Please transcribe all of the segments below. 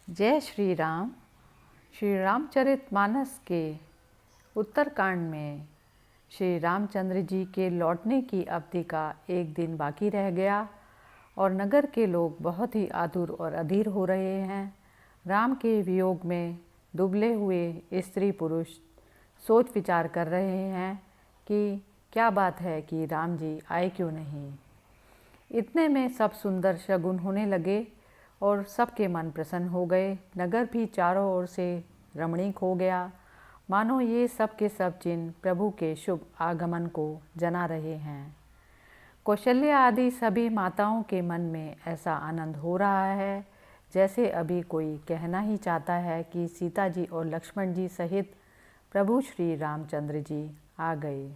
जय श्री राम। श्री रामचरितमानस के उत्तरकांड में श्री रामचंद्र जी के लौटने की अवधि का एक दिन बाकी रह गया और नगर के लोग बहुत ही आतुर और अधीर हो रहे हैं। राम के वियोग में दुबले हुए स्त्री पुरुष सोच विचार कर रहे हैं कि क्या बात है कि राम जी आए क्यों नहीं। इतने में सब सुंदर शगुन होने लगे और सबके मन प्रसन्न हो गए। नगर भी चारों ओर से रमणीक हो गया, मानो ये सब के सब चिन्ह प्रभु के शुभ आगमन को जना रहे हैं। कौशल्या आदि सभी माताओं के मन में ऐसा आनंद हो रहा है जैसे अभी कोई कहना ही चाहता है कि सीता जी और लक्ष्मण जी सहित प्रभु श्री रामचंद्र जी आ गए।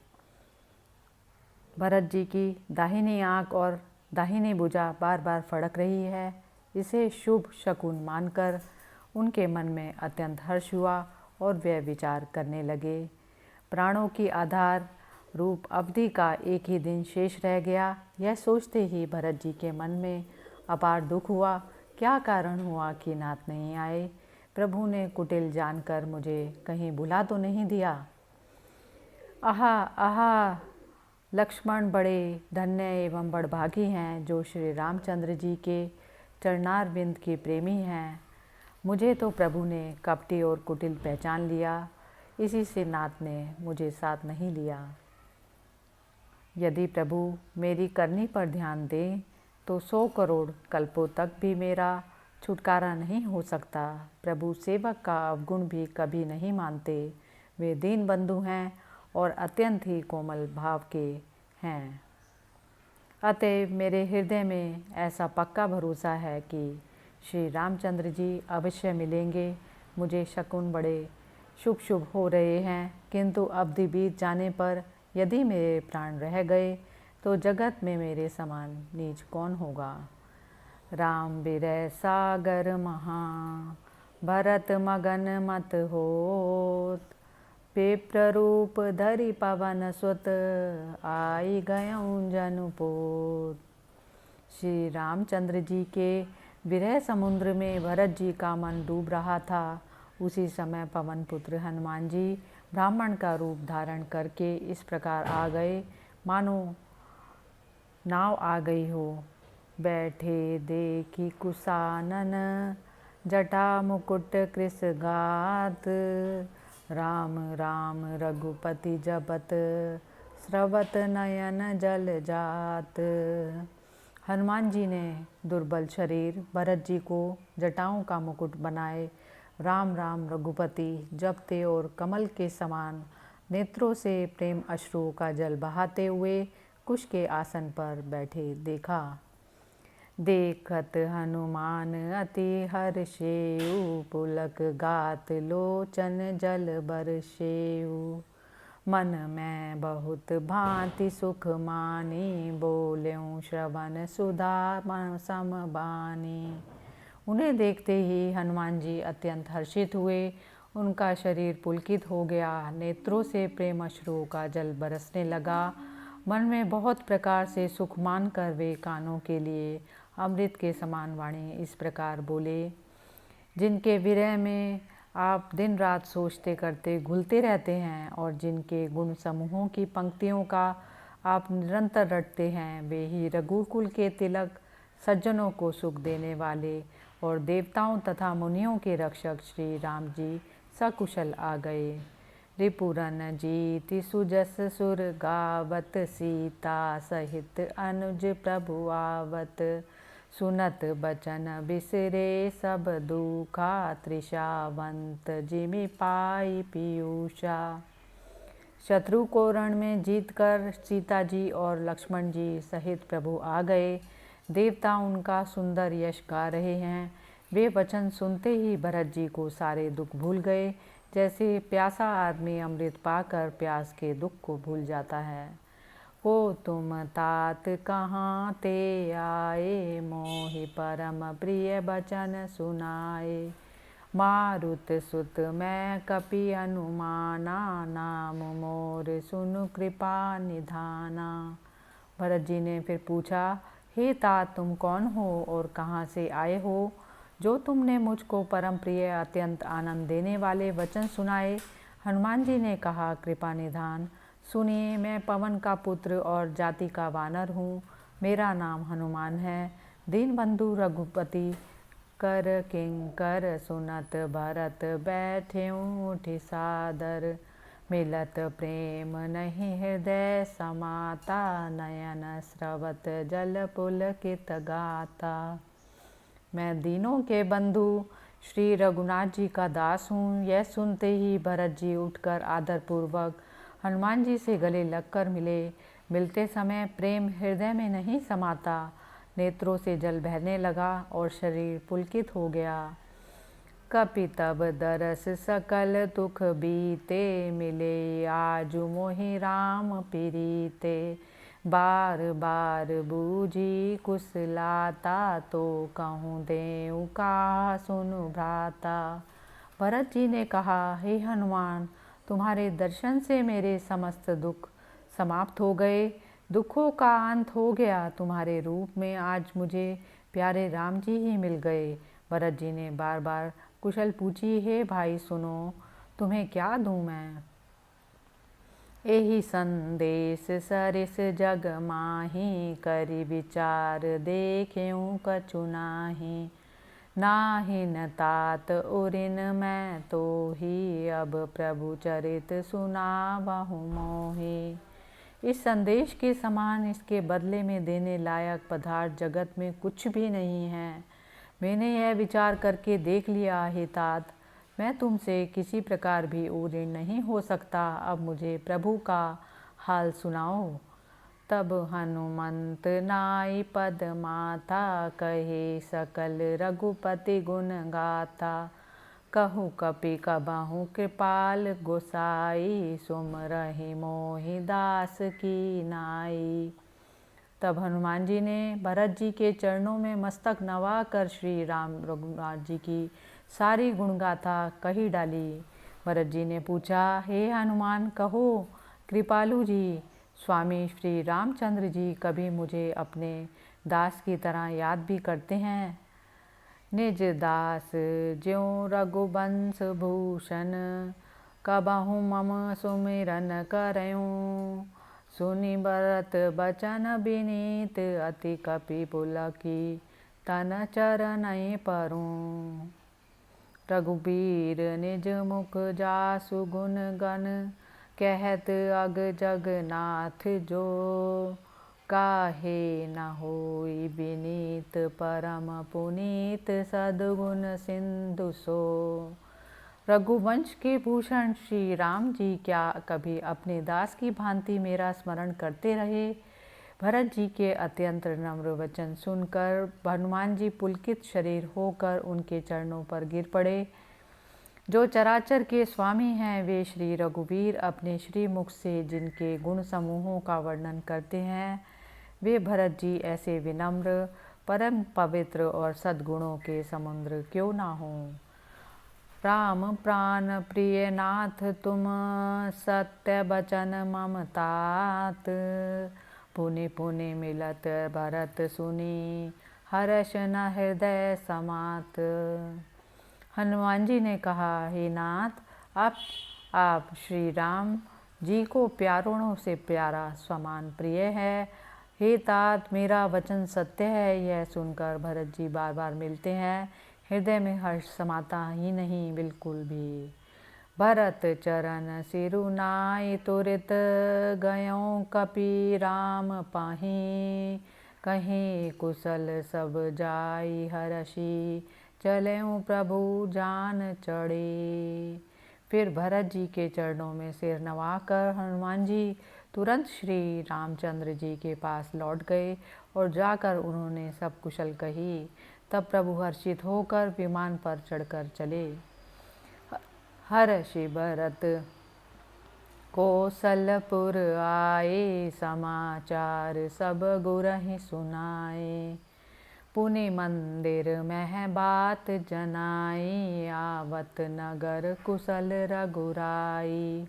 भरत जी की दाहिनी आंख और दाहिनी भुजा बार बार फड़क रही है। इसे शुभ शकुन मानकर उनके मन में अत्यंत हर्ष हुआ और वे विचार करने लगे। प्राणों की आधार रूप अवधि का एक ही दिन शेष रह गया। यह सोचते ही भरत जी के मन में अपार दुख हुआ। क्या कारण हुआ कि नाथ नहीं आए? प्रभु ने कुटिल जानकर मुझे कहीं भुला तो नहीं दिया? आहा आहा, लक्ष्मण बड़े धन्य एवं बड़भागी हैं जो श्री रामचंद्र जी के चरणारविंद की प्रेमी हैं। मुझे तो प्रभु ने कपटी और कुटिल पहचान लिया, इसी से नाथ ने मुझे साथ नहीं लिया। यदि प्रभु मेरी करनी पर ध्यान दें तो 100 करोड़ कल्पों तक भी मेरा छुटकारा नहीं हो सकता। प्रभु सेवक का अवगुण भी कभी नहीं मानते। वे दीन बंधु हैं और अत्यंत ही कोमल भाव के हैं। अतएव मेरे हृदय में ऐसा पक्का भरोसा है कि श्री रामचंद्र जी अवश्य मिलेंगे। मुझे शकुन बड़े शुभ शुभ हो रहे हैं, किंतु अवधि बीत जाने पर यदि मेरे प्राण रह गए तो जगत में मेरे समान नीच कौन होगा। राम विरह सागर महा, भरत मगन मत होत। विप्र रूप धरि पवन सुत, आई गयऊँ जनुपोत। श्री रामचंद्र जी के विरह समुद्र में भरत जी का मन डूब रहा था। उसी समय पवन पुत्र हनुमान जी ब्राह्मण का रूप धारण करके इस प्रकार आ गए मानो नाव आ गई हो। बैठे देखी कुशानन, जटा मुकुट कृष गात। राम राम रघुपति जपत, स्रवत नयन जल जात। हनुमान जी ने दुर्बल शरीर भरत जी को जटाओं का मुकुट बनाए राम राम रघुपति जपते और कमल के समान नेत्रों से प्रेम अश्रुओं का जल बहाते हुए कुश के आसन पर बैठे देखा। देखत हनुमान अति हर्षेउ, पुलक गात लोचन जल बरसेउ। मन में बहुत भांति सुख मानी, बोलें श्रवण सुधा सम बानी। उन्हें देखते ही हनुमान जी अत्यंत हर्षित हुए। उनका शरीर पुलकित हो गया, नेत्रों से प्रेम अश्रुओं का जल बरसने लगा। मन में बहुत प्रकार से सुख मानकर वे कानों के लिए अमृत के समान वाणी इस प्रकार बोले। जिनके विरह में आप दिन रात सोचते करते घुलते रहते हैं और जिनके गुण समूहों की पंक्तियों का आप निरंतर रटते हैं, वे ही रघुकुल के तिलक, सज्जनों को सुख देने वाले और देवताओं तथा मुनियों के रक्षक श्री राम जी सकुशल आ गए। रिपुरन जीति सुजस सुर गावत, सीता सहित अनुज प्रभु आवत। सुनत बचन बिसरे सब दुखा, तृषावंत जिमि पाई पीयूषा। शत्रु को रण में जीतकर सीता जी और लक्ष्मण जी सहित प्रभु आ गए। देवता उनका सुंदर यश गा रहे हैं। वे वचन सुनते ही भरत जी को सारे दुख भूल गए, जैसे प्यासा आदमी अमृत पाकर प्यास के दुख को भूल जाता है। को तुम तात कहाँ ते आए, मोहि परम प्रिय बचन सुनाए। मारुत सुत मैं कपि अनुमाना, नाम मोर सुनु कृपा निधाना। भरत जी ने फिर पूछा, हे तात तुम कौन हो और कहाँ से आए हो? जो तुमने मुझको परम प्रिय अत्यंत आनंद देने वाले वचन सुनाए। हनुमान जी ने कहा, कृपा निधान सुनिए, मैं पवन का पुत्र और जाति का वानर हूँ। मेरा नाम हनुमान है। दीन बंधु रघुपति कर किंकर सुनत भरत बैठे उठि सादर। मिलत प्रेम नहीं हृदय समाता, नयन स्रवत जल पुलकित गाता। मैं दीनों के बंधु श्री रघुनाथ जी का दास हूँ। यह सुनते ही भरत जी उठकर आदरपूर्वक हनुमान जी से गले लगकर मिले। मिलते समय प्रेम हृदय में नहीं समाता, नेत्रों से जल बहने लगा और शरीर पुलकित हो गया। कपि तब दरस सकल दुख बीते, मिले आजु मोहि राम पीरीते। बार बार बूझी कुशलाता, तो कहूँ देऊँ का सुनु भ्राता। भरत जी ने कहा, हे हनुमान, तुम्हारे दर्शन से मेरे समस्त दुख समाप्त हो गए, दुखों का अंत हो गया। तुम्हारे रूप में आज मुझे प्यारे राम जी ही मिल गए। भरत जी ने बार बार कुशल पूछी, हे भाई सुनो, तुम्हें क्या दूँ मैं। एहि संदेश सरिस जग माही, करि विचार देखेऊँ कछु नाही। नाहिन तात उरिन मैं तोहि, अब प्रभु चरित सुनावहु मोहि। इस संदेश के समान इसके बदले में देने लायक पदार्थ जगत में कुछ भी नहीं है। मैंने यह विचार करके देख लिया, हे तात, मैं तुमसे किसी प्रकार भी ऊऋण नहीं हो सकता। अब मुझे प्रभु का हाल सुनाओ। तब हनुमंत नाई पद माथा, कहे सकल रघुपति गुण गाथा। कहूँ कपि कबहु कृपाल गोसाई, सुमरहि मोहि दास की नाई। तब हनुमान जी ने भरत जी के चरणों में मस्तक नवा कर श्री राम रघुनाथ जी की सारी गुणगाथा कही डाली। भरत जी ने पूछा, हे हनुमान, कहो कृपालु जी, स्वामी श्री रामचंद्र जी कभी मुझे अपने दास की तरह याद भी करते हैं। निज दास ज्यों रघुवंश भूषण, कबहु मम सुमिरन करयूं। सुनि भरत बचन विनीत, अति कपि पुलकी तन चरणहि परूं। रघुबीर निज मुख जासु गुण गण, कहत अग जगन्नाथ जो। काहे न होई विनीत परम पुनीत, सद्गुण सिंधु सो। रघुवंश के भूषण श्री राम जी क्या कभी अपने दास की भांति मेरा स्मरण करते रहे। भरत जी के अत्यंत नम्र वचन सुनकर हनुमान जी पुलकित शरीर होकर उनके चरणों पर गिर पड़े। जो चराचर के स्वामी हैं, वे श्री रघुवीर अपने श्री मुख से जिनके गुण समूहों का वर्णन करते हैं, वे भरत जी ऐसे विनम्र, परम पवित्र और सद्गुणों के समुद्र क्यों ना हों। राम प्राण प्रिय नाथ तुम, सत्य बचन मम तात। पुनि पुनि मिलत भरत सुनी, हर्ष न हृदय समात। हनुमान जी ने कहा, हे नाथ, आप श्री राम जी को प्यारों से प्यारा समान प्रिय है। हे तात, मेरा वचन सत्य है। यह सुनकर भरत जी बार बार मिलते हैं। हृदय में हर्ष समाता ही नहीं, बिल्कुल भी। भरत चरण सिरु नाई, तुरित गयों कपि राम पाहि। कहीं कुशल सब जाई हरषि, चलें प्रभु जान चढ़े। फिर भरत जी के चरणों में सिर नवाकर हनुमान जी तुरंत श्री रामचंद्र जी के पास लौट गए और जाकर उन्होंने सब कुशल कही। तब प्रभु हर्षित होकर विमान पर चढ़कर चले। हर्षि भरत कौशलपुर आए, समाचार सब गुरहि सुनाए। पुनि मंदिर मह बात जनाई, आवत नगर कुशल रघुराई।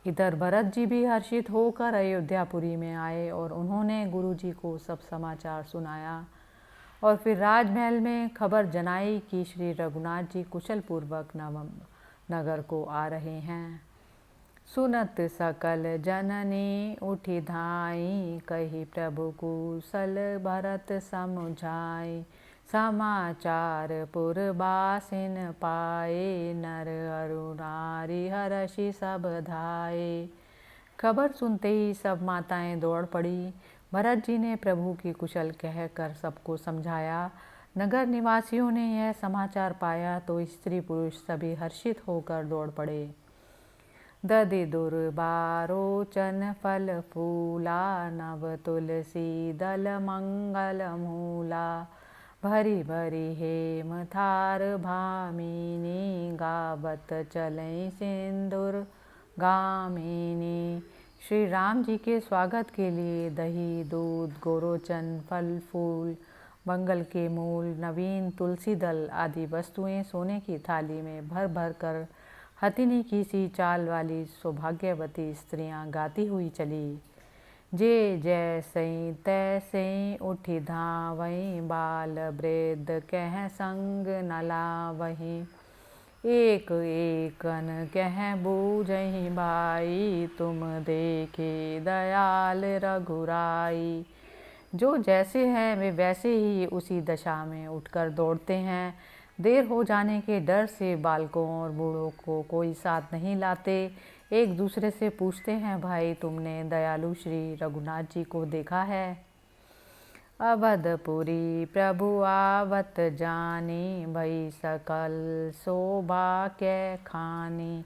इधर भरत जी भी हर्षित होकर अयोध्यापुरी में आए और उन्होंने गुरु जी को सब समाचार सुनाया। और फिर राजमहल में खबर जनाई कि श्री रघुनाथ जी कुशल पूर्वक नगर को आ रहे हैं। सुनत सकल जननी उठी धाई, कही प्रभु कुशल भरत समुझाई। समाचार पुरबासिन पाए, नर अरु नारी हर्षि सब धाये। खबर सुनते ही सब माताएं दौड़ पड़ी। भरत जी ने प्रभु की कुशल कहकर सबको समझाया। नगर निवासियों ने यह समाचार पाया तो स्त्री पुरुष सभी हर्षित होकर दौड़ पड़े। दधि दुर्बारोचन फल फूला, नव तुलसी दल मंगल मूला। भरी भरी हेम थार भामिनी, गावत चलें सिंदूर गामिनी। श्री राम जी के स्वागत के लिए दही दूध गोरोचन फल फूल मंगल के मूल नवीन तुलसी दल आदि वस्तुएं सोने की थाली में भर भर कर हथिनी की सी चाल वाली सौभाग्यवती स्त्रियां गाती हुई चली। जे जैसे तैसे उठी धावहीं, बाल वृद्ध कह संग न लावहीं। एक एकन कह बूझहीं भाई, तुम देखे दयाल रघुराई। जो जैसे हैं वे वैसे ही उसी दशा में उठकर दौड़ते हैं। देर हो जाने के डर से बालकों और बूढ़ों को कोई साथ नहीं लाते। एक दूसरे से पूछते हैं, भाई तुमने दयालु श्री रघुनाथ जी को देखा है? अवधपुरी प्रभु आवत जानी, भई सकल शोभा कै खानी।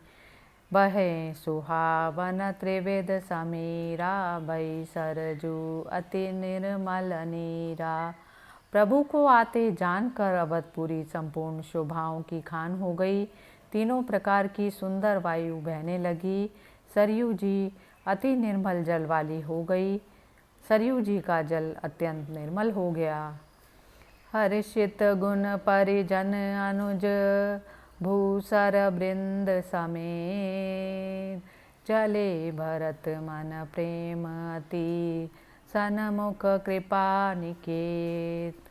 बहे सुहावन त्रिविध समीरा, भई सरजू अति निर्मल नीरा। प्रभु को आते जानकर अवधपुरी संपूर्ण शोभाओं की खान हो गई। तीनों प्रकार की सुंदर वायु बहने लगी। सरयू जी अति निर्मल जल वाली हो गई। सरयू जी का जल अत्यंत निर्मल हो गया। हर्षित गुण परिजन अनुज, भूसर वृंद समेत। चले भरत मन प्रेम अति, सनमुख कृपा निकेत।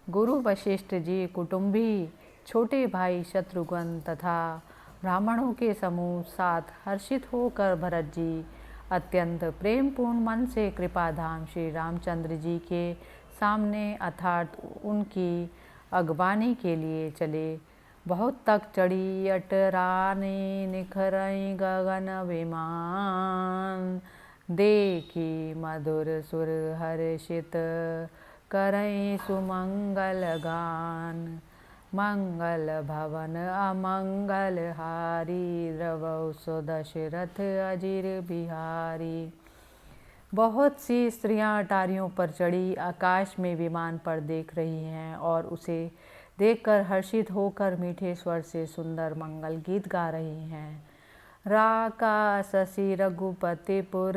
गुरु वशिष्ठ जी कुटुंबी, छोटे भाई शत्रुघ्न तथा ब्राह्मणों के समूह साथ हर्षित होकर भरत जी अत्यंत प्रेमपूर्ण मन से कृपाधाम श्री रामचंद्र जी के सामने अर्थात उनकी अगवानी के लिए चले। बहुत तक चढ़ी अटराने, निखरई गगन विमान। देखी मधुर सुर हर्षित, करई सुमंगल गान। मंगल भवन अमंगल हारी, द्रवौ सो दशरथ अजिर बिहारी। बहुत सी स्त्रियां अटारियों पर चढ़ी आकाश में विमान पर देख रही हैं और उसे देखकर हर्षित होकर मीठे स्वर से सुंदर मंगल गीत गा रही हैं। राका शशि रघुपतिपुर,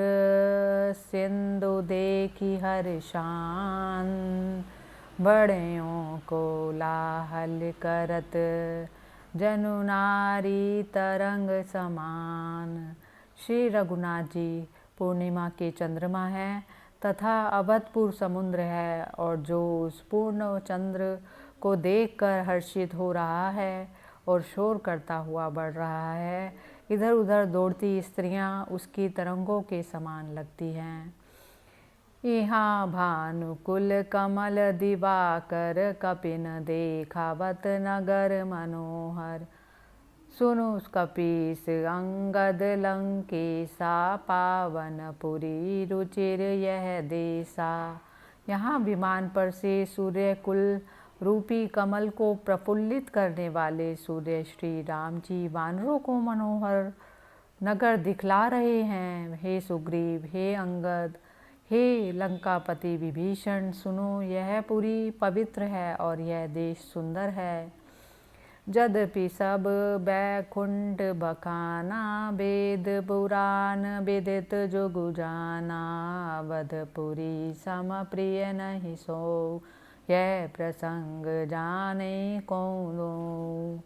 सिंधु देखी हर्षान। बड़यों को लाहल करत, जनु नारी तरंग समान। श्री रघुनाथ जी पूर्णिमा के चंद्रमा हैं तथा अवधपुर समुद्र है, और जो उस पूर्ण चंद्र को देखकर हर्षित हो रहा है और शोर करता हुआ बढ़ रहा है, इधर उधर दौड़ती स्त्रियां उसकी तरंगों के समान लगती हैं। यहाँ भानुकुल कमल दिवाकर, कपिन देखावत नगर मनोहर। सुनु कपीस अंगद लंकेसा, पावनपुरी रुचिर यह देसा। यहाँ विमान पर से सूर्य कुल रूपी कमल को प्रफुल्लित करने वाले सूर्य श्री राम जी वानरों को मनोहर नगर दिखला रहे हैं। हे सुग्रीव, हे अंगद, हे लंकापति विभीषण, सुनो, यह पुरी पवित्र है और यह देश सुंदर है। यद्यपि सब बैकुंठ बखाना, वेद पुराण विदित जुगु जाना। अवधपुरी सम प्रिय नहीं सो, यह प्रसंग जाने कौन।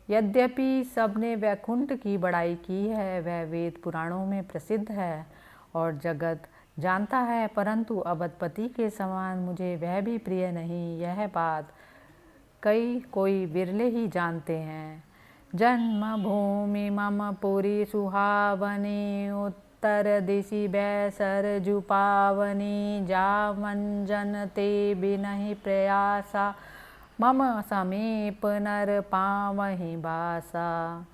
यद्यपि सबने वैकुंठ की बड़ाई की है, वह वेद पुराणों में प्रसिद्ध है और जगत जानता है, परंतु अवधपति के समान मुझे वह भी प्रिय नहीं। यह बात कोई बिरले ही जानते हैं। जन्मभूमि मम पुरी सुहावनी, उत्तर दिशि बैसर जुपावनी। जावन जन ते बिनहि प्रयासा, मम समीप नर पावहि बासा।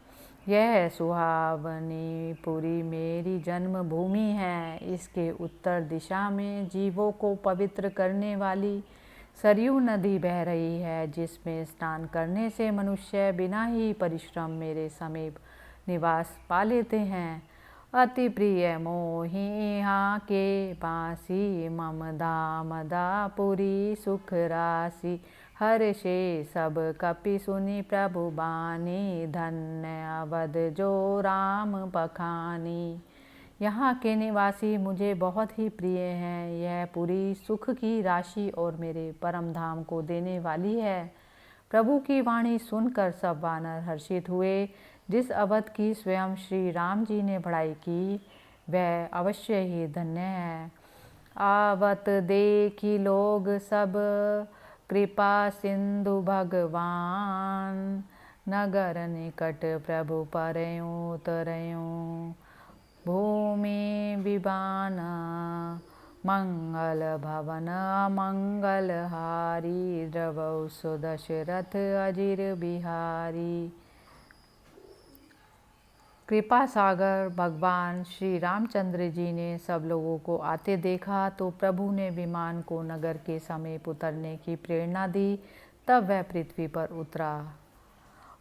यह सुहावनी पुरी मेरी जन्मभूमि है। इसके उत्तर दिशा में जीवों को पवित्र करने वाली सरयू नदी बह रही है, जिसमें स्नान करने से मनुष्य बिना ही परिश्रम मेरे समीप निवास पा लेते हैं। अति प्रिय मोहि यहाँ के बासी, मम धाम दापुरी सुख राशि। हर्षे सब कपि सुनि प्रभु बानी, धन्य अवध जो राम बखानी। यहाँ के निवासी मुझे बहुत ही प्रिय हैं। यह पूरी सुख की राशि और मेरे परम धाम को देने वाली है। प्रभु की वाणी सुनकर सब वानर हर्षित हुए। जिस अवध की स्वयं श्री राम जी ने बड़ाई की, वह अवश्य ही धन्य है। आवत देखी लोग सब, कृपा सिंधु भगवान। नगर निकट प्रभु परयों तरयों, भूमि विबान मंगल भवन अमंगल हारी। द्रवौ सुदशरथ अजिर बिहारी। कृपा सागर भगवान श्री रामचंद्र जी ने सब लोगों को आते देखा तो प्रभु ने विमान को नगर के समीप उतरने की प्रेरणा दी। तब वह पृथ्वी पर उतरा।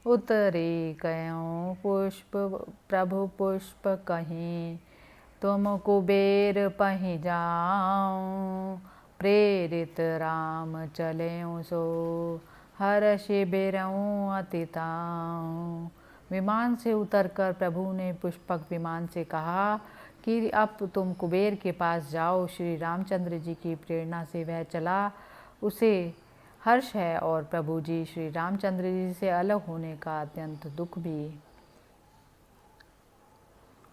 उतरे कयों पुष्प प्रभु पुष्प कहीं, तुम कुबेर पहि जाऊं। प्रेरित राम चलें सो, हर्षि बिरऊं अति ताऊं। विमान से उतरकर प्रभु ने पुष्पक विमान से कहा कि अब तुम कुबेर के पास जाओ। श्री रामचंद्र जी की प्रेरणा से वह चला। उसे हर्ष है और प्रभु जी श्री रामचंद्र जी से अलग होने का अत्यंत दुख भी।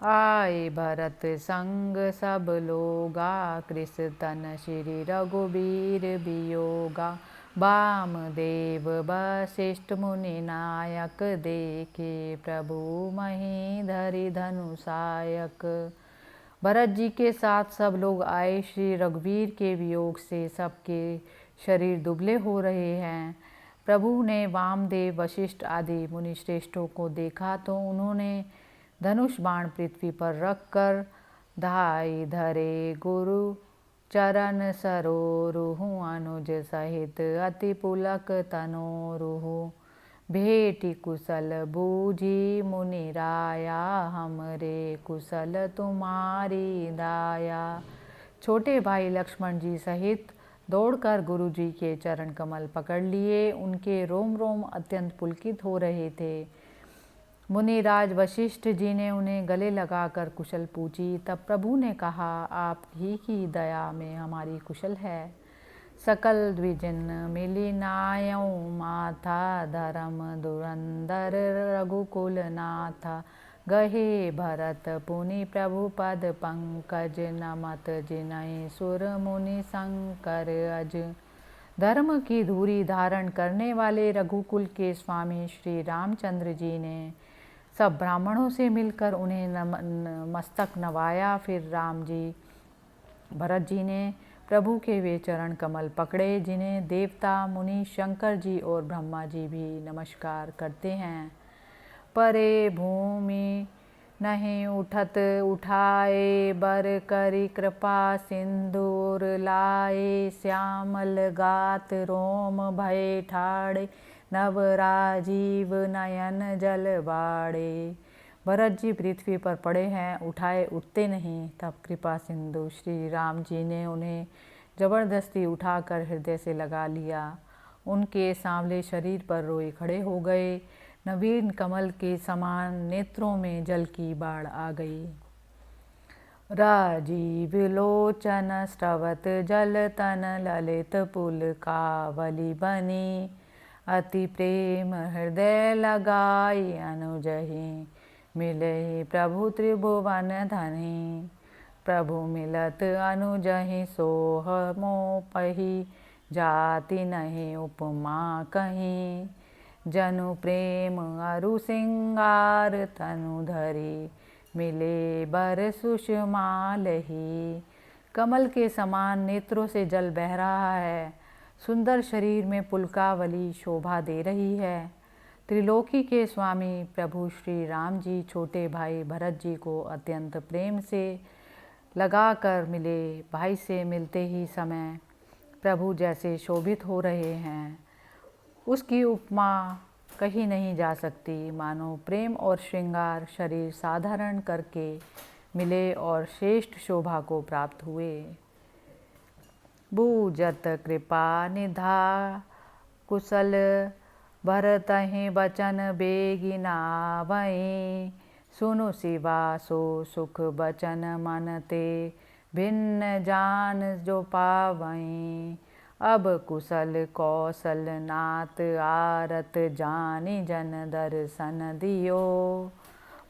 आए भरत संग सब लोगा, कृष तन श्री रघुबीर वियोगा। वामदेव वशिष्ठ मुनि नायक, देखे प्रभु मही धरि धनुषायक। भरत जी के साथ सब लोग आए। श्री रघुवीर के वियोग से सबके शरीर दुबले हो रहे हैं। प्रभु ने वामदेव वशिष्ठ आदि मुनि श्रेष्ठों को देखा तो उन्होंने धनुष बाण पृथ्वी पर रखकर धाई धरे गुरु चरण सरोरुहु। अनुज सहित अति पुलक तनोरुहु, भेटी कुशल बूझी मुनि राया। हमरे कुशल तुम्हारी दाया। छोटे भाई लक्ष्मण जी सहित दौड़कर गुरु जी के चरण कमल पकड़ लिए। उनके रोम रोम अत्यंत पुलकित हो रहे थे। मुनिराज वशिष्ठ जी ने उन्हें गले लगाकर कुशल पूछी। तब प्रभु ने कहा, आप ही की दया में हमारी कुशल है। सकल द्विजन मिली नायऊ माथा, धर्म धुरंधर रघुकुल नाथा। गहे भरत पुनि प्रभु पद पंकज, नमत जिनहि सुर मुनि शंकर अज। धर्म की धूरी धारण करने वाले रघुकुल के स्वामी श्री रामचंद्र जी ने सब ब्राह्मणों से मिलकर उन्हें मस्तक नवाया। फिर राम जी भरत जी ने प्रभु के वे चरण कमल पकड़े जिन्हें देवता मुनि शंकर जी और ब्रह्मा जी भी नमस्कार करते हैं। परे भूमि नहीं उठत उठाए, बर करी कृपा सिंदूर लाए। श्यामल गात रोम भय ठाड़े, नव राजीव नयन जल बाड़े। भरत जी पृथ्वी पर पड़े हैं, उठाए उठते नहीं। तब कृपा सिंधु श्री राम जी ने उन्हें जबरदस्ती उठाकर हृदय से लगा लिया। उनके सांवले शरीर पर रोए खड़े हो गए। नवीन कमल के समान नेत्रों में जल की बाढ़ आ गई। राजीव लोचन स्रवत जल तन, ललित पुल कावली बनी। अति प्रेम हृदय लगाई अनुजहि, मिले प्रभु त्रिभुवन धनी। प्रभु मिलत अनुजहि सोह मोपहि, जाति नहीं उपमा कहीं। जनु प्रेम अरु सिंगार तनु धरी, मिले बर सुषमालही। कमल के समान नेत्रों से जल बह रहा है, सुंदर शरीर में पुलकावली शोभा दे रही है। त्रिलोकी के स्वामी प्रभु श्री राम जी छोटे भाई भरत जी को अत्यंत प्रेम से लगा कर मिले। भाई से मिलते ही समय प्रभु जैसे शोभित हो रहे हैं, उसकी उपमा कही नहीं जा सकती। मानो प्रेम और श्रृंगार शरीर साधारण करके मिले और श्रेष्ठ शोभा को प्राप्त हुए। बूझत कृपा निधा कुशल, भरतहि बचन बेगिना भई। सुनु शिवा सो सुख बचन मन ते, भिन्न जान जो पावई। अब कुशल कौशल नात आरत, जानी जन दर्शन दियो।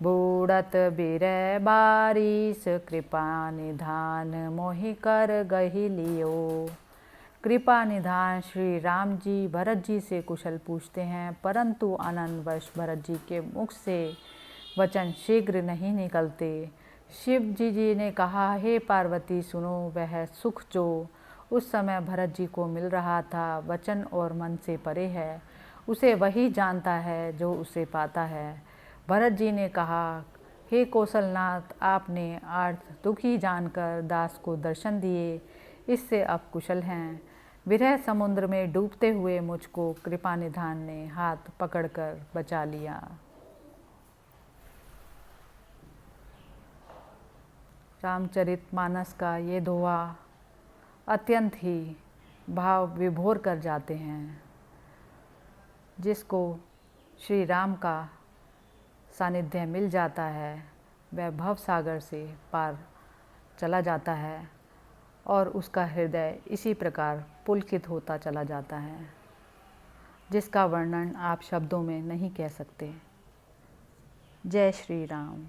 बूढ़त बिरह बारिश, कृपा निधान मोहि कर गहि लियो। कृपा निधान श्री राम जी भरत जी से कुशल पूछते हैं, परंतु आनंदवश भरत जी के मुख से वचन शीघ्र नहीं निकलते। शिव जी ने कहा, हे पार्वती सुनो, वह सुख जो उस समय भरत जी को मिल रहा था वचन और मन से परे है। उसे वही जानता है जो उसे पाता है। भरत जी ने कहा, हे कौशलनाथ, आपने अर्थ दुखी जानकर दास को दर्शन दिए, इससे अब कुशल हैं। विरह समुद्र में डूबते हुए मुझको कृपा निधान ने हाथ पकड़कर बचा लिया। रामचरितमानस का ये दोहा अत्यंत ही भाव विभोर कर जाते हैं। जिसको श्री राम का सानिध्य मिल जाता है वह भव सागर से पार चला जाता है और उसका हृदय इसी प्रकार पुलकित होता चला जाता है, जिसका वर्णन आप शब्दों में नहीं कह सकते। जय श्री राम।